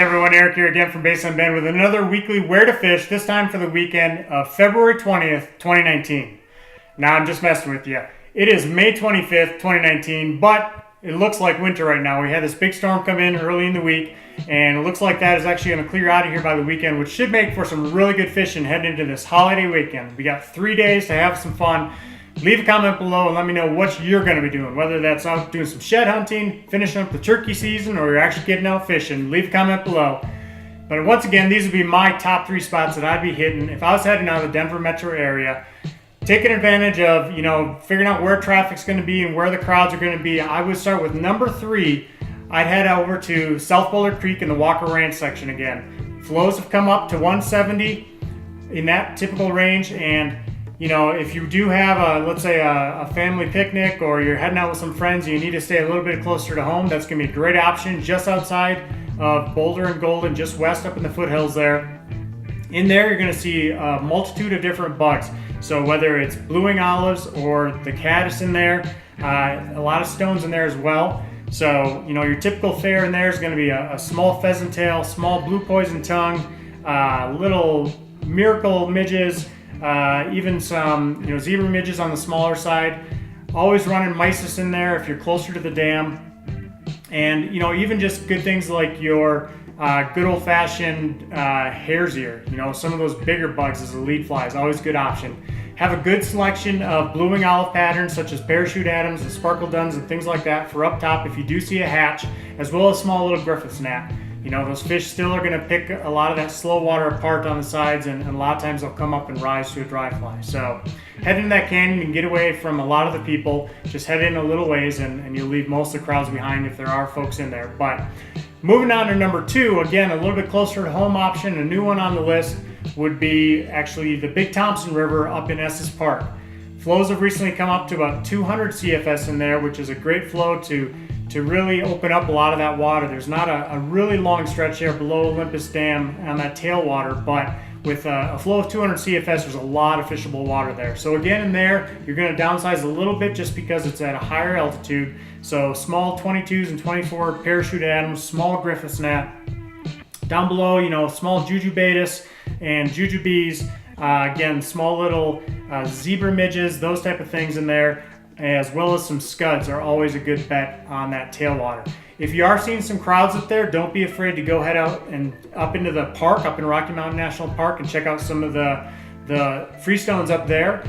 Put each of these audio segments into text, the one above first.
Hey everyone, Eric here again from Base on Bend with another weekly Where to Fish, this time for the weekend of February 20th, 2019. Now I'm just messing with you. It is May 25th, 2019, but it looks like winter right now. We had this big storm come in early in the week, and it looks like that is actually going to clear out of here by the weekend, which should make for some really good fishing heading into this holiday weekend. We got 3 days to have some fun. Leave a comment below and let me know what you're going to be doing, whether that's out doing some shed hunting, finishing up the turkey season, or you're actually getting out fishing. Leave a comment below. But once again, these would be my top 3 spots that I'd be hitting if I was heading out of the Denver metro area. Taking advantage of, figuring out where traffic's going to be and where the crowds are going to be, I would start with number 3. I'd head over to South Boulder Creek in the Walker Ranch section again. Flows have come up to 170 in that typical range, and if you do have let's say a family picnic, or you're heading out with some friends and you need to stay a little bit closer to home, that's going to be a great option just outside of Boulder and Golden, just west up in the foothills there. In there, you're going to see a multitude of different bugs. So whether it's blue-wing olives or the caddis in there, a lot of stones in there as well. So, your typical fare in there is going to be a small pheasant tail, small blue poison tongue, little miracle midges, even some zebra midges on the smaller side. Always running mysis in there if you're closer to the dam. And even just good things like your good old-fashioned hare's ear. Some of those bigger bugs as a lead fly is always a good option. Have a good selection of blue-wing olive patterns such as parachute Adams and sparkle duns and things like that for up top if you do see a hatch, as well as small little Griffith's gnat. Those fish still are going to pick a lot of that slow water apart on the sides, and a lot of times they'll come up and rise to a dry fly. So head into that canyon and get away from a lot of the people. Just head in a little ways and you'll leave most of the crowds behind if there are folks in there. But moving on to number 2, again, a little bit closer to home option, a new one on the list would be actually the Big Thompson River up in Estes Park. Flows have recently come up to about 200 CFS in there, which is a great flow to really open up a lot of that water. There's not a really long stretch there below Olympus Dam on that tailwater, but with a flow of 200 CFS, there's a lot of fishable water there. So again, in there, you're going to downsize a little bit just because it's at a higher altitude. So small 22s and 24 parachute Adams, small Griffith's gnat. Down below, small Jujubatus and Jujubes. Again, small little zebra midges, those type of things in there, as well as some scuds are always a good bet on that tailwater. If you are seeing some crowds up there, don't be afraid to go head out and up into the park, up in Rocky Mountain National Park, and check out some of the freestones up there.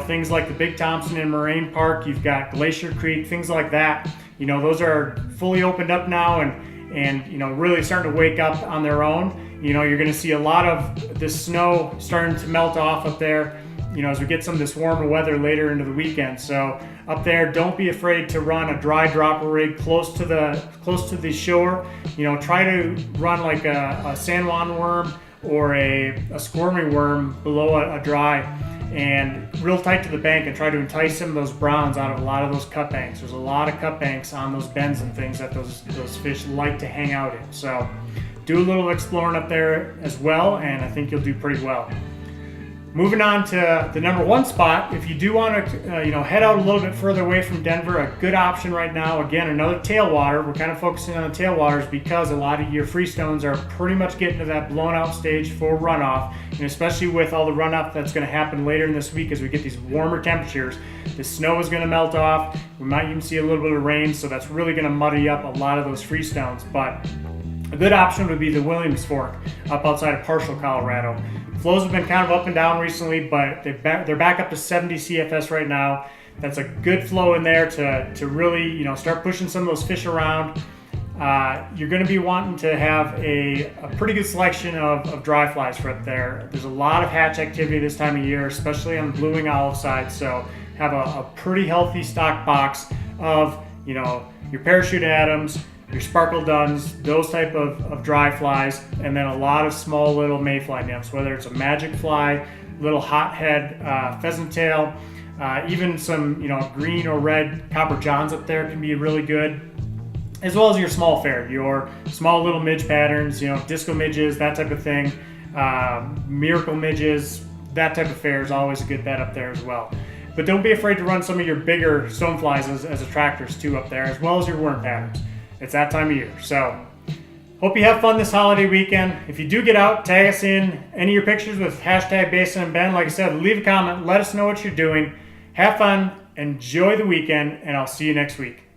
Things like the Big Thompson and Moraine Park. You've got Glacier Creek, things like that. Those are fully opened up now and really starting to wake up on their own. You're going to see a lot of this snow starting to melt off up there, as we get some of this warmer weather later into the weekend. So up there, don't be afraid to run a dry dropper rig close to the shore. Try to run like a San Juan worm or a squirmy worm below a dry, and real tight to the bank, and try to entice some of those browns out of a lot of those cut banks. There's a lot of cut banks on those bends and things that those fish like to hang out in. So do a little exploring up there as well, and I think you'll do pretty well. Moving on to the number 1 spot, if you do want to head out a little bit further away from Denver, a good option right now, again, another tailwater. We're kind of focusing on the tailwaters because a lot of your freestones are pretty much getting to that blown out stage for runoff, and especially with all the runoff that's going to happen later in this week as we get these warmer temperatures. The snow is going to melt off. We might even see a little bit of rain, so that's really going to muddy up a lot of those freestones. But a good option would be the Williams Fork up outside of Parshall, Colorado. Flows have been kind of up and down recently, but they're back up to 70 CFS right now. That's a good flow in there to really start pushing some of those fish around. You're going to be wanting to have a pretty good selection of dry flies for up there. There's a lot of hatch activity this time of year, especially on the blue-wing olive side. So have a pretty healthy stock box of your parachute Adams, your sparkle duns, those type of dry flies, and then a lot of small little mayfly nymphs, whether it's a magic fly, little hothead pheasant tail, even some green or red copper johns up there can be really good, as well as your small fare, your small little midge patterns, disco midges, that type of thing, miracle midges, that type of fare is always a good bet up there as well. But don't be afraid to run some of your bigger stoneflies as attractors too up there, as well as your worm patterns. It's that time of year. So Hope you have fun this holiday weekend. If you do get out, tag us in any of your pictures with hashtag Basin and Ben. Like I said, leave a comment. Let us know what you're doing. Have fun. Enjoy the weekend, and I'll see you next week.